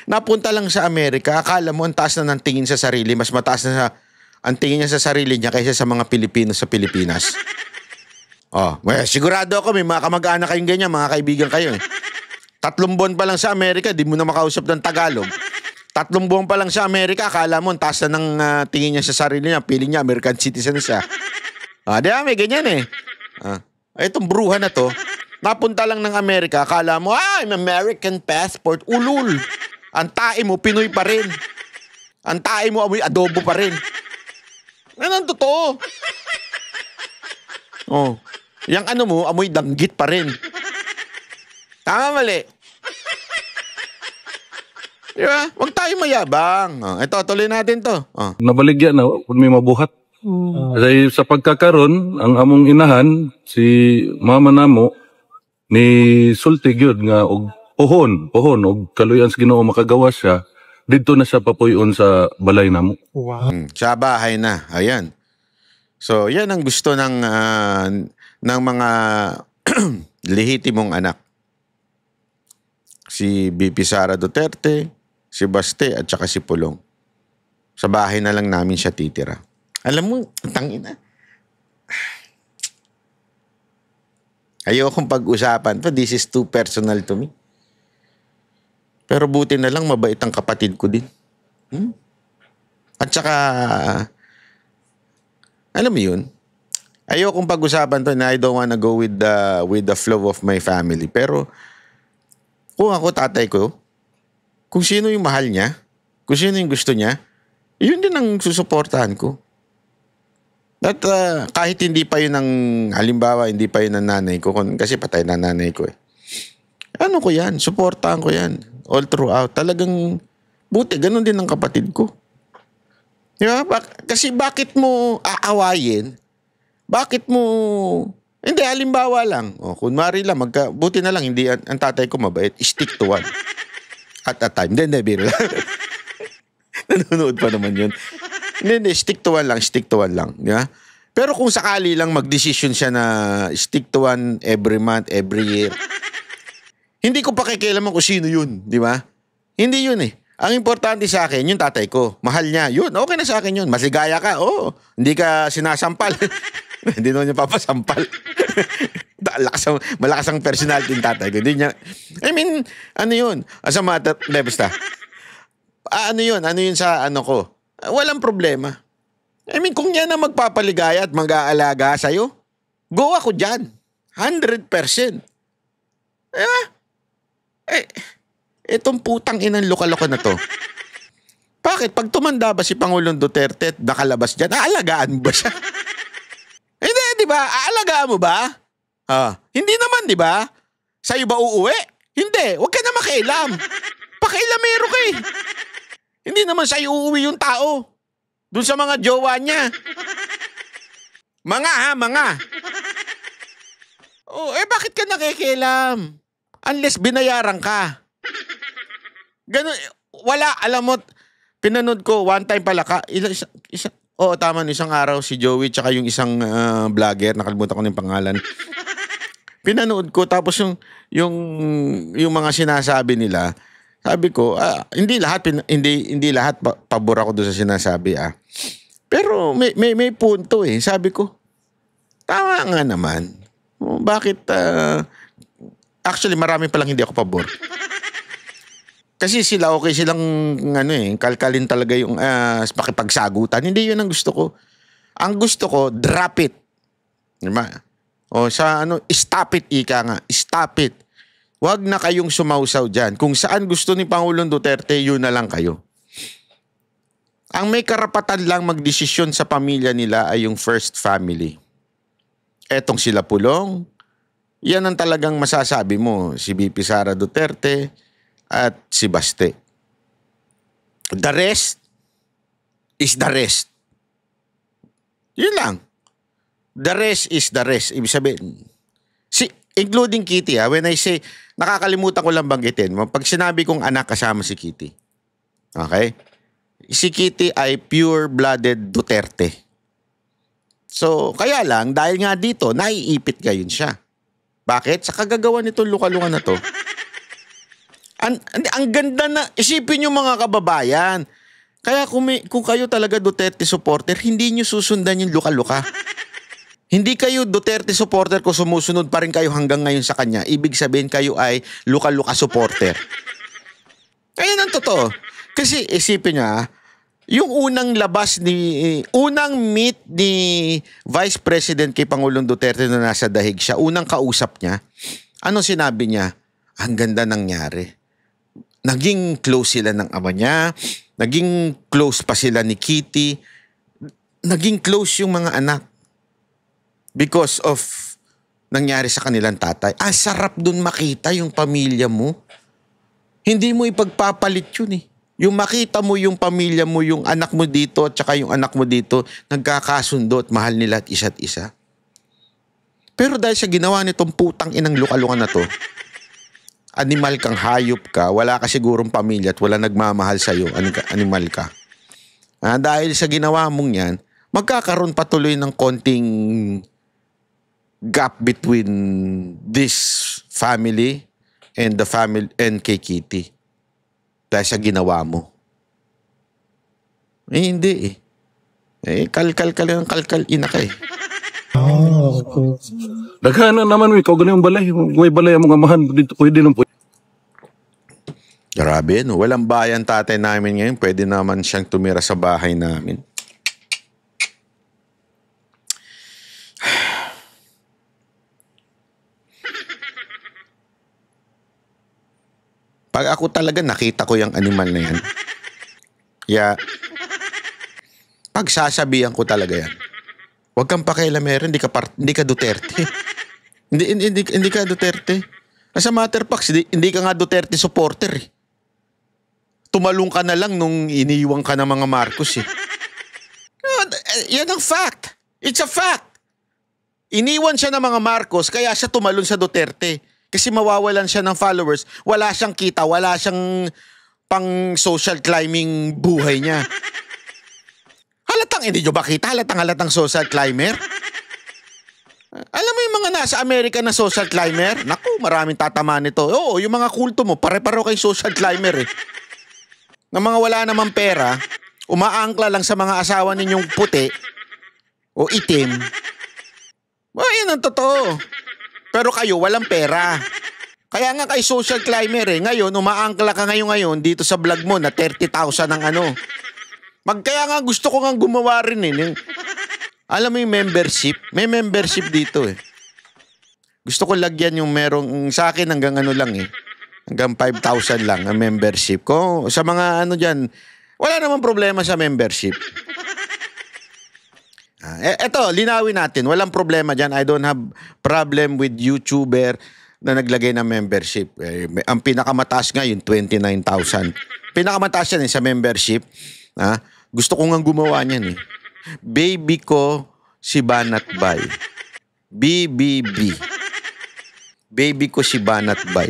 Napunta lang sa Amerika, akala mo ang taas na ng tingin sa sarili, mas mataas na ang tingin niya sa sarili niya kaysa sa mga Pilipino sa Pilipinas. Sigurado ako may mga kamag-anak kayong ganyan, mga kaibigan kayo. 3 buwan pa lang sa Amerika, di mo na makausap ng Tagalog. 3 buwan pa lang sa Amerika, akala mo ang taas na ng tingin niya sa sarili niya, feeling niya American citizen siya. Di ba, may ganyan eh. Itong bruha na to, napunta lang ng Amerika, akala mo, I'm American passport, ulul. Ang tae mo, Pinoy pa rin. Ang tae mo, amoy adobo pa rin. Yan ang totoo. Yang ano mo, amoy danggit pa rin. Tama, mali. Diba? Huwag tayo mayabang. Ito, tuloy natin to. Nabaligyan na, kung may mabuhat. Kasi sa pagkakaroon, ang among inahan, si mama namo, ni sultig yun nga, og pohon, og kaluyan sa Ginoo makagawa siya, dito na siya papuyon sa balay namo. Wow. Sa bahay na, ayan. So, yan ang gusto ng mga lehitimong anak. Si BP Sara Duterte, si Baste, at saka si Pulong. Sa bahay na lang namin siya titira. Alam mo, tangina. Ayokong pag-usapan. This is too personal to me. Pero buti na lang mabait ang kapatid ko din. At saka, alam mo yun, ayokong pag-usapan to na I don't wanna go with the flow of my family. Pero, kung ako tatay ko, kung sino yung mahal niya, kung sino yung gusto niya, yun din ang susuportahan ko. At kahit hindi pa yun ang, halimbawa, hindi pa yun ang nanay ko, kasi patay na nanay ko eh. Ano ko yan? Suportahan ko yan. All throughout. Talagang, buti, ganun din ang kapatid ko. Diba? Kasi bakit mo aawayin? Bakit mo, hindi, halimbawa lang. O, kunwari lang, buti na lang, hindi, ang tatay ko mabait, stick to one. At a time. Hindi, biro lang. Nanonood pa naman yun. Hindi, stick to one lang. Di ba? Pero kung sakali lang mag-decision siya na stick to one every month, every year, hindi ko pa pakikialaman kung sino yun. Di ba? Hindi yun eh. Ang importante sa akin, yung tatay ko. Mahal niya. Yun, okay na sa akin yun. Masigaya ka. Oo. Hindi ka sinasampal. Hindi naman niya papasampal. Malakas ang personality ng tatay ko. Hindi niya, I mean, ano yun? As a matter, basta. Ano yun sa ano ko? Walang problema. I mean, kung yan ang magpapaligaya at mag-aalaga sa'yo, go ako dyan. 100%. Itong putang inang luka-luka na to. Bakit? Pag tumanda ba si Pangulong Duterte at nakalabas dyan, aalagaan mo ba siya? Hindi, di ba? Aalagaan mo ba? Hindi naman, di ba? Sa'yo ba uuwi? Hindi. Huwag ka na makialam. Pakailamero ka eh. Hindi naman sa'yo uuwi yung tao. Doon sa mga jowa niya. Mga. Bakit ka nakikialam? Unless binayaran ka. Ganun, wala, alam mo, pinanood ko, one time pala ka, tama, isang araw si Joey tsaka yung isang vlogger, nakalimutan ko ng pangalan. Pinanood ko, tapos yung mga sinasabi nila, sabi ko, hindi lahat pabor ako doon sa sinasabi Pero may punto eh. Sabi ko, tama nga naman. Bakit actually marami pa lang hindi ako pabor. Kasi sila okay silang kalkalin talaga yung pakipagsagutan. Hindi yun ang gusto ko. Ang gusto ko, drop it. Diba? O stop it, ika nga. Stop it. Huwag na kayong sumausaw dyan. Kung saan gusto ni Pangulong Duterte, yun na lang kayo. Ang may karapatan lang magdesisyon sa pamilya nila ay yung first family. Etong sila Pulong, yan ang talagang masasabi mo. Si VP Sara Duterte at si Baste. The rest is the rest. Yun lang. The rest is the rest. Ibig sabihin, including Kitty when I say, nakakalimutan ko lang banggitin. Pag sinabi kong anak, kasama si Kitty. Okay? Si Kitty ay pure-blooded Duterte. So, kaya lang, dahil nga dito, naiipit ngayon siya. Bakit? Sa kagagawa nitong luka-luka na to. Ang ganda na, isipin nyo mga kababayan. Kaya kung kayo talaga Duterte supporter, hindi nyo susundan yung luka-luka. Hindi kayo Duterte supporter kung sumusunod pa rin kayo hanggang ngayon sa kanya. Ibig sabihin kayo ay luka-luka supporter. Ayun ang totoo. Kasi isipin niya, yung unang meet ni Vice President kay Pangulong Duterte na nasa dahig siya, unang kausap niya, ano sinabi niya? Ang ganda nangyari. Naging close sila ng ama niya, naging close pa sila ni Kitty, naging close yung mga anak. Because of nangyari sa kanilang tatay. Sarap dun makita yung pamilya mo. Hindi mo ipagpapalit yun eh. Yung makita mo yung pamilya mo, yung anak mo dito at saka yung anak mo dito, nagkakasundo at mahal nila at isa't isa. Pero dahil sa ginawa nitong putang inang luka-luka na to, animal kang, hayop ka, wala ka sigurong pamilya at wala nagmamahal sa'yo, animal ka. Dahil sa ginawa mong yan, magkakaroon patuloy ng konting gap between this family and the family and kay Kitty. Dahil sa ginawa mo. Hindi eh. Kalkal ina ka eh. Okay. Daghanan naman, ikaw ganun yung balay. May balay ang mga amahan. Dito, pwede nung pwede. Grabe, no? Walang bayan tatay namin ngayon. Pwede naman siyang tumira sa bahay namin. Pag ako talaga nakita ko yung animal na yan, pagsasabihan ko talaga yan. Huwag kang pakialamero, hindi ka Duterte. hindi ka Duterte. As a matter of fact, hindi ka nga Duterte supporter eh. Tumalong ka na lang nung iniiwan ka ng mga Marcos eh. Yan ang fact. It's a fact. Iniwan siya ng mga Marcos kaya siya tumalon sa Duterte. Kasi mawawalan siya ng followers. Wala siyang kita, wala siyang pang social climbing buhay niya. Hindi nyo ba kita? Halatang social climber? Alam mo yung mga nasa Amerika na social climber? Naku, maraming tatama nito. Oo, yung mga kulto mo, pare-paro kay social climber eh. Na mga wala namang pera, umaangkla lang sa mga asawa ninyong puti o itim. Yan ang totoo. Pero kayo, walang pera. Kaya nga kay social climber eh. Ngayon, umaangkla ka ngayon dito sa vlog mo na 30,000 ang ano. Kaya nga gusto ko nga gumawa rin eh. Alam mo yung membership? May membership dito eh. Gusto ko lagyan yung merong, sa akin hanggang ano lang eh. Hanggang 5,000 lang ang membership ko. Sa mga ano dyan, wala namang problema sa membership. Eto, linawin natin. Walang problema dyan. I don't have problem with YouTuber na naglagay ng membership. Ang pinakamataas nga yung 29,000. Pinakamataas yan sa membership. Gusto ko nga gumawa niyan eh. Baby ko si Banat Bay. BBB. Baby ko si Banat Bay.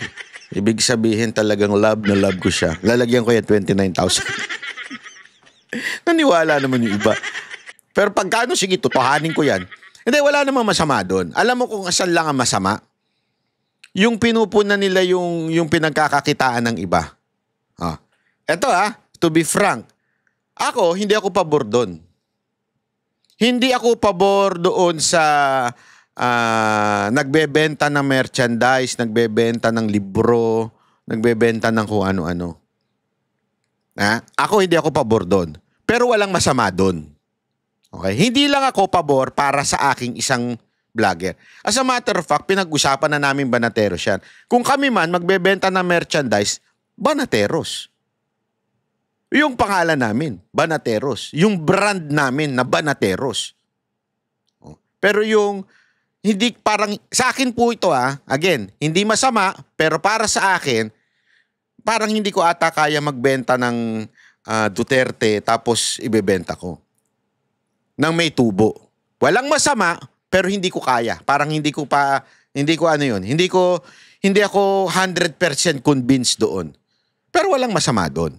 Ibig sabihin talagang love na love ko siya. Lalagyan ko yan 29,000. Naniwala naman yung iba. Pero pagkano, sige, tutuhanin ko yan. Hindi, wala namang masama doon. Alam mo kung asan lang ang masama? Yung pinupunan nila yung pinagkakakitaan ng iba. Eto to be frank, hindi ako pabor doon. Hindi ako pabor doon sa nagbebenta ng merchandise, nagbebenta ng libro, nagbebenta ng kung ano-ano. Hindi ako pabor doon. Pero walang masama doon. Okay? Hindi lang ako pabor para sa aking isang vlogger. As a matter of fact, pinag-usapan na namin Banateros yan. Kung kami man magbebenta ng merchandise, Banateros. Yung pangalan namin, Banateros. Yung brand namin na Banateros. Pero yung, hindi parang, sa akin po ito again, hindi masama, pero para sa akin, parang hindi ko ata kaya magbenta ng Duterte tapos ibebenta ko. Nang may tubo. Walang masama, pero hindi ko kaya. Parang hindi ko hindi ako 100% convinced doon. Pero walang masama doon.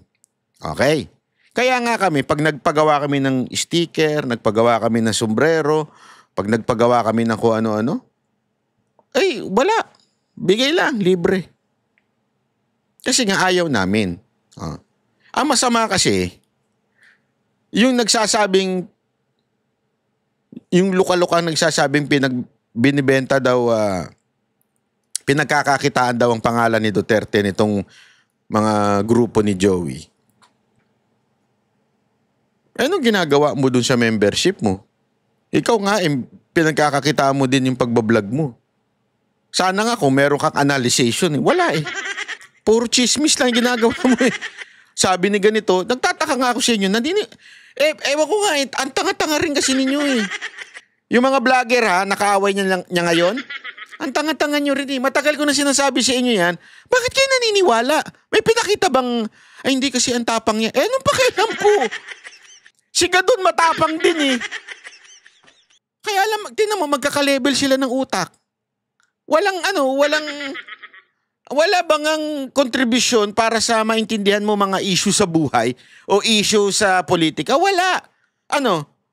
Okay. Kaya nga kami, pag nagpagawa kami ng sticker, nagpagawa kami ng sombrero, pag nagpagawa kami ng kung ano-ano, wala. Bigay lang, libre. Kasi nga ayaw namin. Ang masama kasi, yung nagsasabing, yung luka-luka nagsasabing binibenta daw, pinagkakakitaan daw ang pangalan ni Duterte nitong mga grupo ni Joey. Anong ginagawa mo dun sa membership mo? Ikaw nga, pinagkakakitaan mo din yung pagbablog mo. Sana nga kung meron kang analyzation. Wala eh. Puro chismis lang ginagawa mo eh. Sabi ni ganito, nagtataka nga ako sa inyo. Ewan ko nga ang tanga-tanga rin kasi ninyo eh. Yung mga vlogger nakaaway niya ngayon. Ang tanga-tanga nyo rin eh. Matagal ko na sinasabi sa inyo yan. Bakit kayo naniniwala? May pinakita bang, hindi kasi ang tapang niya. Anong pakialam ko? Si Gadon matapang din eh. Kaya tinan mo, magkaka-level sila ng utak. Wala bang ang kontribusyon para sa maintindihan mo mga issue sa buhay o issue sa politika? Wala.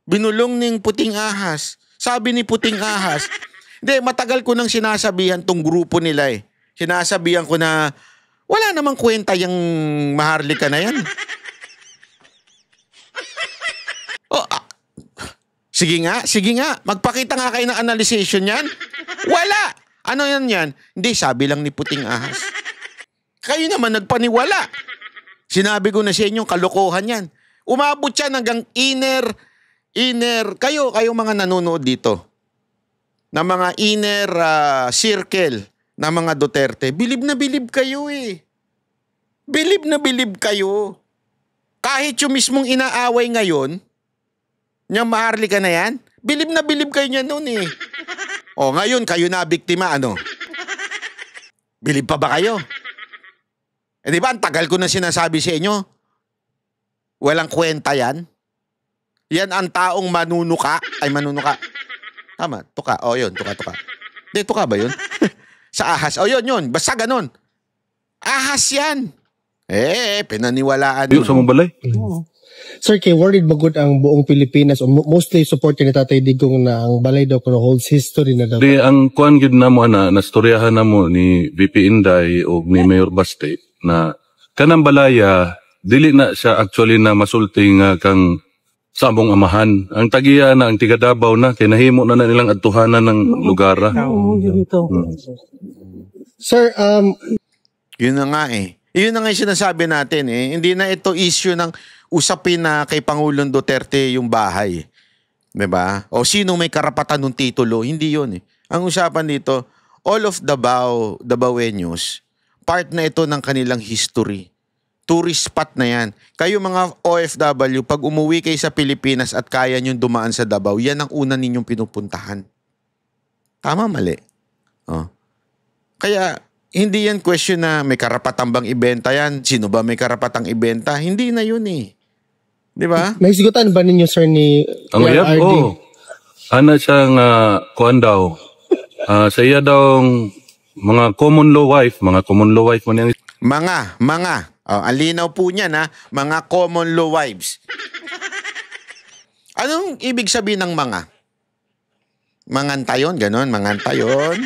Binulong ng puting ahas. Sabi ni puting ahas. Hindi, matagal ko nang sinasabihan tong grupo nila eh. Sinasabihan ko na wala namang kwenta yung Maharlika na yan. Sige nga. Magpakita nga kayo ng analyzation yan. Wala. Ano yan? Hindi, sabi lang ni puting ahas. Kayo naman nagpaniwala. Sinabi ko na sa inyo, kalokohan yan. Umabot yan hanggang inner, kayo mga nanonood dito, na mga inner circle na mga Duterte, bilib na bilib kayo eh. Bilib na bilib kayo. Kahit yung mismong inaaway ngayon, niyang Maharlika na yan, Bilib na bilib kayo niya noon eh. O ngayon, kayo na biktima, ano? Bilib pa ba kayo? Eh di ba, ang tagal ko na sinasabi sa inyo, walang kwenta yan. Yan ang taong manunuka. Ay, manunuka. Tama, tuka. O yun, tuka. Hindi, tuka ba yun? Sa ahas. O yun. Basta ganun. Ahas yan. Pinaniwalaan Yung sa mong balay. Sir, kay worried magud ang buong Pilipinas o mostly supporter ni Tatay Digong na ang balay daw kuno holds history na daw. Di, ang kuan gid namo na nastoryahan namo ni VP Inday o ni Mayor Baste na kanang balaya dili na siya actually na masulti nga kang sa among amahan. Ang tagiya na ang tiga Davao na kay nahimo na nilang adtuhanan ng lugara. Sir, Yun na nga eh. Yun na nga yung sinasabi natin eh. Hindi na ito issue ng usapin na kay Pangulong Duterte yung bahay. Diba? O sino may karapatan ng titulo. Hindi yun eh. Ang usapan dito, all of Davaoenos, part na ito ng kanilang history. Tourist spot na yan. Kayo mga OFW, pag umuwi kayo sa Pilipinas at kaya nyo dumaan sa Davao, yan ang una ninyong pinupuntahan. Tama, mali. Oh. Kaya, hindi yan question na may karapatang bang ibenta yan. Sino ba may karapatang ibenta? Hindi na yun eh. Di ba? may sigutan ba ninyo, sir, ni Ang uyab, PRRD? ana siyang kuan daw. Sa iya daw mga common law wife mo niyang Mga. Ang linaw po niya na mga common law wives. Anong ibig sabihin ng mga? Mangantayon, ganon, mangantayon.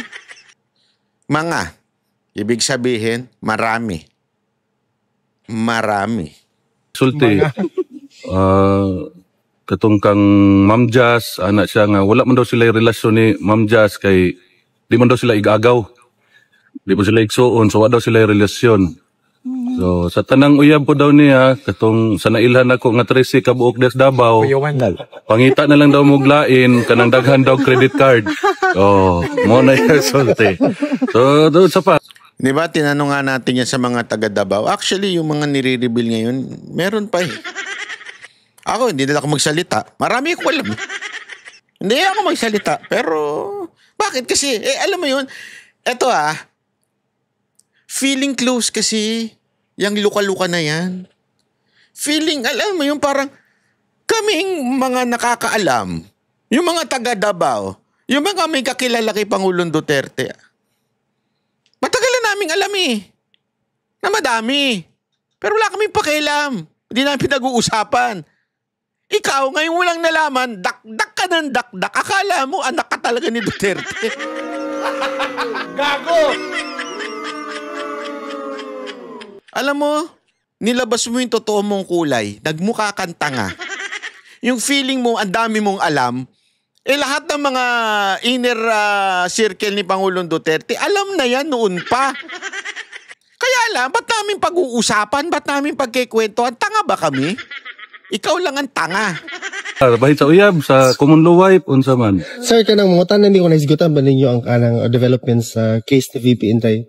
Mga. Ibig sabihin, marami. sulti. Katong kang Ma'am Jazz, ana siya nga wala man daw sila relasyon ni Ma'am Jazz kay di man daw sila igagaw. Di man sila igsuon, so wala daw sila relasyon. So sa tanang uyab po daw niya katong sa nailhan ako nga 13 ka buok des Davao. Kuyawan. Pangita na lang daw muglain kanang daghan daw credit card. Mo na yung sulti. So doon sa pa. Di ba, tinanong nga natin yan sa mga taga Davao. Actually, yung mga nire-reveal ngayon, meron pa eh. Ako, hindi na ako magsalita. Marami ko alam. Hindi ako magsalita. Pero, bakit kasi? Alam mo yun, eto feeling close kasi, yung luka-luka na yan. Feeling, alam mo yung parang, kaming mga nakakaalam, yung mga taga Davao, yung mga may kakilala kay Pangulong Duterte, matagal na naming alam eh. Na madami. Pero wala kaming pakialam. Hindi namin pinag-uusapan. Ikaw, ngayon mo lang nalaman, dakdak ka ng dakdak. Akala mo, anak ka talaga ni Duterte. Gago! Alam mo, nilabas mo yung totoo mong kulay. Nagmukha kang tanga. Yung feeling mo, ang dami mong alam, lahat ng mga inner circle ni Pangulong Duterte, alam na yan noon pa. Kaya alam, ba't namin pag-uusapan? Ba't namin pagkikwentuhan? Tanga ba kami? Ikaw lang ang tanga. Bahit sa uyab sa common law wife unsa man. Sir, kanang mga tanan ko naisigutan ba ninyo ang kanang developments sa case ni VP Inday?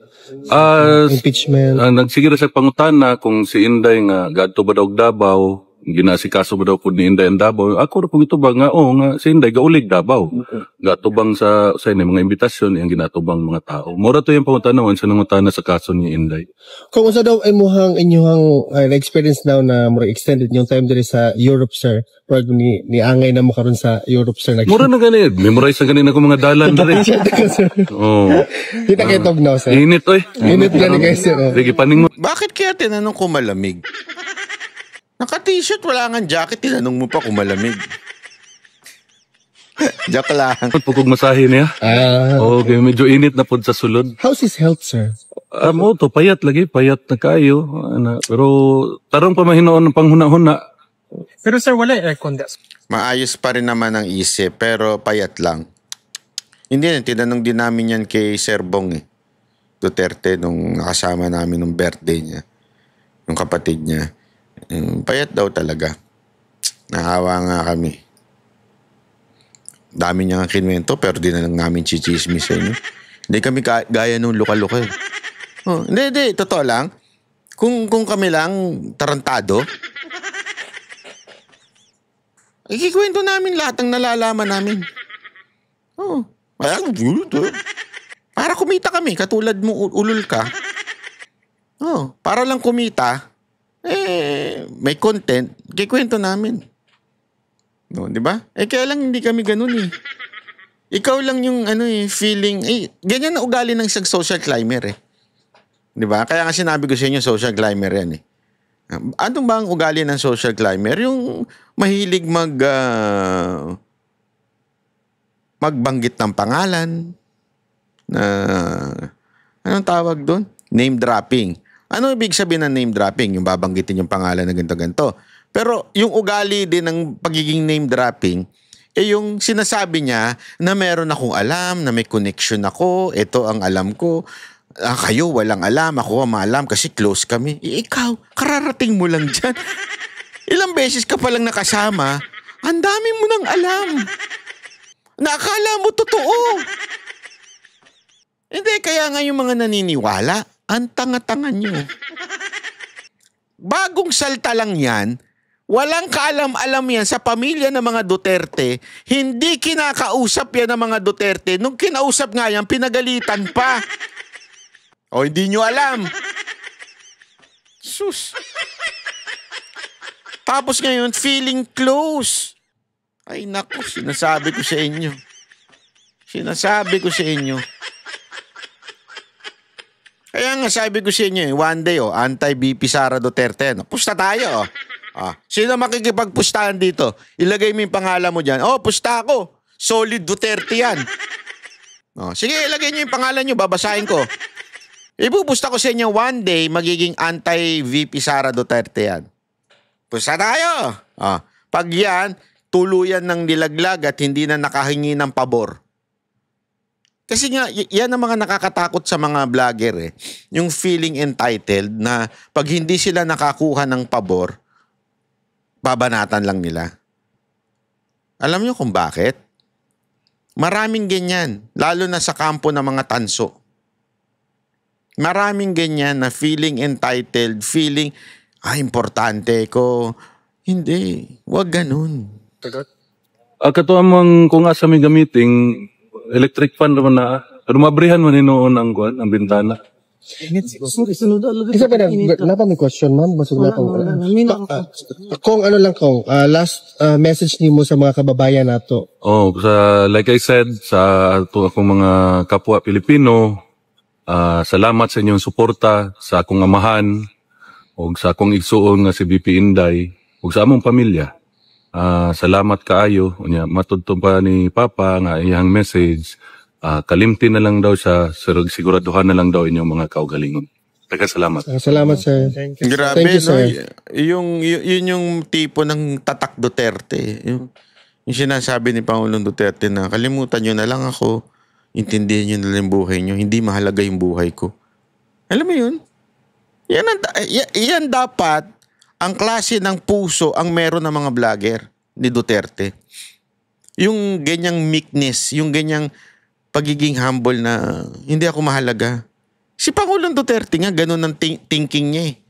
Impeachment? Nagsiguro sa pangutana kung si Inday nga gadto ba daw og Davao, ginasikaso ba daw po ni Inday ang Davao. Ako ra po ito ba nga nga si Inday gaulig Davao. Gatubang sa mga imbitasyon ang ginatubang mga tao. Mura to yung pangutanawan sa nangutana sa kaso ni Inday. Kung unsa daw inyong experience now na more extended yung time diri sa Europe, sir. Pero ni angay na mo karon sa Europe, sir. Mura na ganit. Memorize na ganit ako mga dalan diri. Kita kay tugnaw, sir. Init oy. Init gani guys, sir. Sige paning mo. Bakit kaya tinanong ko malamig? Naka-t-shirt, wala nga jacket, tinanong mo pa kung malamig. Joke lang. Pagkog masahe niya. Okay, medyo init na pod sa sulod. How's his health, sir? Mo to payat lagi, payat na kayo. Pero tarong pa mahinoon ng panghuna-huna. Pero sir, wala yung aircon das. Maayos pa rin naman ang isip, pero payat lang. Hindi, tinanong din namin yan kay Sir Bong Duterte nung nakasama namin nung birthday niya. Yung kapatid niya. Payat daw talaga. Nahawa nga kami. Dami niya nga kinwento pero di na lang namin chichismis sa inyo. Hindi kami gaya nung luka-luka. Hindi. Totoo lang. Kung kami lang tarantado, Ikikwento namin lahat ng nalalaman namin. Oh. Para kumita kami, katulad mo ulol ka. Oh, para lang kumita, may content, ikikwento namin. No, di ba? Kaya lang hindi kami ganun eh. Ikaw lang yung feeling, ganyan na ugali ng isang social climber eh. Di ba? Kaya nga sinabi ko sa inyo, social climber yan eh. Ano ba ang ugali ng social climber? Yung mahilig magbanggit ng pangalan na anong tawag doon? Name dropping. Ano ibig sabihin ng name dropping? Yung babanggitin yung pangalan na ganito-ganito. Pero yung ugali din ng pagiging name dropping, yung sinasabi niya na meron akong alam, na may connection ako, ito ang alam ko. Kayo walang alam, ako maalam kasi close kami. Ikaw, kararating mo lang dyan. Ilang beses ka palang nakasama, ang dami mo nang alam. Nakakala mo totoo. Hindi, kaya nga yung mga naniniwala, ang tanga-tanga nyo. Bagong salta lang yan, walang kaalam-alam yan sa pamilya ng mga Duterte, hindi kinakausap yan ng mga Duterte. Nung kinausap nga yan, pinagalitan pa. O hindi nyo alam. Sus. Tapos ngayon, feeling close. Ay naku, sinasabi ko sa inyo. Sinasabi ko sa inyo. Kaya nga sabi ko sa inyo, one day, anti-BP Sara Duterte. Pusta tayo. Sino makikipagpustahan dito? Ilagay mo yung pangalan mo dyan. Pusta ako. Solid Duterte yan. Sige, ilagay nyo yung pangalan nyo, babasahin ko. Ibubusta ko sa inyo, one day, magiging anti-VP Sara Duterte yan. Pusta tayo. Pag yan, tuluyan ng nilaglag at hindi na nakahingi ng pabor. Kasi nga, yan ang mga nakakatakot sa mga vlogger eh. Yung feeling entitled na pag hindi sila nakakuha ng pabor, babanatan lang nila. Alam nyo kung bakit? Maraming ganyan, lalo na sa kampo ng mga tanso. Maraming ganyan na feeling entitled, feeling, importante ko. Hindi, wag ganun. Katuwa mong kung asa may gamiting electric fan naman na, pero mabrihan mo ninoon ang bintana. Isa pa na, may question, ma'am. Basog na pang, kung ano lang kung, last message niyo mo sa mga kababayan nato. Like I said, sa akong mga kapwa Pilipino, salamat sa inyong suporta, sa akong amahan, o sa akong igsuon nga si BP Inday, o sa among pamilya. Salamat kaayo. Matudtong pa ni Papa nga iyang message. Kalimti na lang daw siya, siguraduhan na lang daw inyong mga kaugalingon. Salamat. Salamat, sir. Grabe, Thank you, sir. Yun yung tipo ng tatak Duterte. Yung sinasabi ni Pangulong Duterte na kalimutan nyo na lang ako, intindihin nyo na lang yung buhay nyo, hindi mahalaga yung buhay ko. Alam mo yun? Yan dapat ang klase ng puso ang meron ng mga vlogger ni Duterte. Yung ganyang meekness, yung ganyang pagiging humble na hindi ako mahalaga. Si Pangulong Duterte nga, ganun ang thinking niya eh.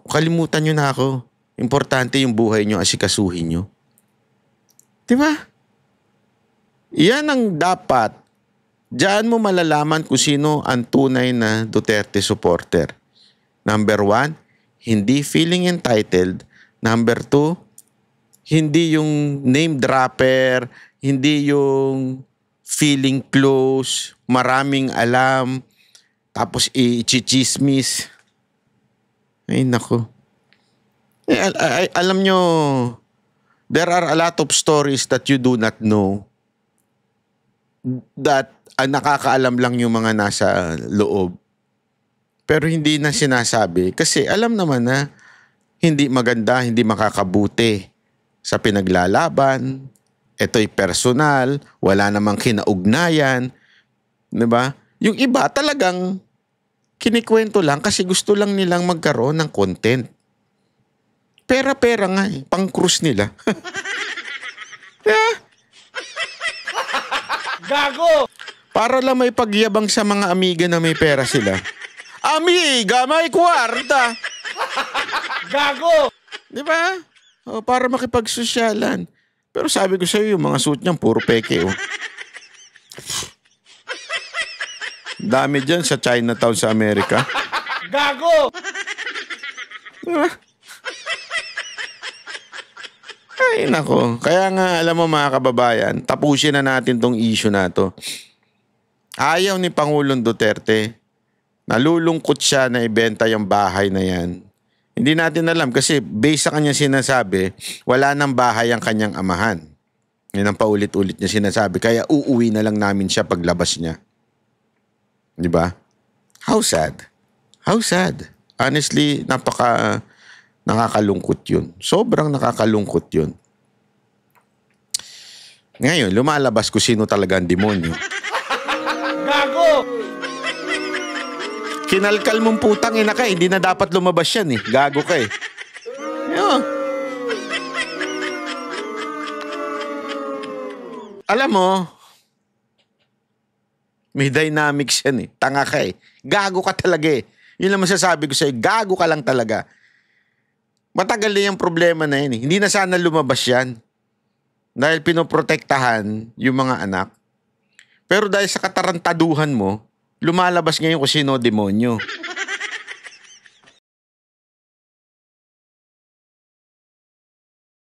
Kalimutan nyo na ako. Importante yung buhay nyo, asikasuhin nyo. Diba? Yan ang dapat. Diyan mo malalaman kung sino ang tunay na Duterte supporter. Number 1, hindi feeling entitled. Number 2, hindi yung name dropper, hindi yung feeling close, maraming alam, tapos i-chismis. Ay, nako. Alam nyo, there are a lot of stories that you do not know that nakakaalam lang yung mga nasa loob. Pero hindi na sinasabi kasi alam naman na hindi maganda, hindi makakabuti sa pinaglalaban. Ito'y personal, wala namang kinaugnayan. Diba? Yung iba talagang kinikwento lang kasi gusto lang nilang magkaroon ng content. Pera-pera nga eh, pang-cruise nila. Gago! Para lang may pagyabang sa mga amiga na may pera sila. Amiga, may kwarta! Gago! Diba? Para makipagsosyalan. Pero sabi ko sa'yo, yung mga suit niyan, puro peke, oh. Dami dyan sa Chinatown sa Amerika. Gago! Diba? Ay, nako. Kaya nga, alam mo mga kababayan, tapusin na natin tong issue na to. Ayaw ni Pangulong Duterte. Nalulungkot siya na ibenta yung bahay na yan. Hindi natin alam kasi based sa kanyang sinasabi, wala nang bahay ang kanyang amahan. Yan ang paulit-ulit niya sinasabi. Kaya uuwi na lang namin siya paglabas niya. Di ba? How sad? How sad? Honestly, nakakalungkot yun. Sobrang nakakalungkot yun. Ngayon, lumalabas kung sino talaga ang demonyo. Gago! Kinalkal mong putang ina ka, hindi na dapat lumabas yan eh. Gago ka eh. Yun. Alam mo, may dynamics yan eh. Tanga ka eh. Gago ka talaga eh. Yun lang masasabi ko sa'yo, gago ka lang talaga. Matagal na yung problema na yan eh. Hindi na sana lumabas yan. Dahil pinoprotektahan yung mga anak. Pero dahil sa katarantaduhan mo, lumalabas ngayon kung sino demonyo.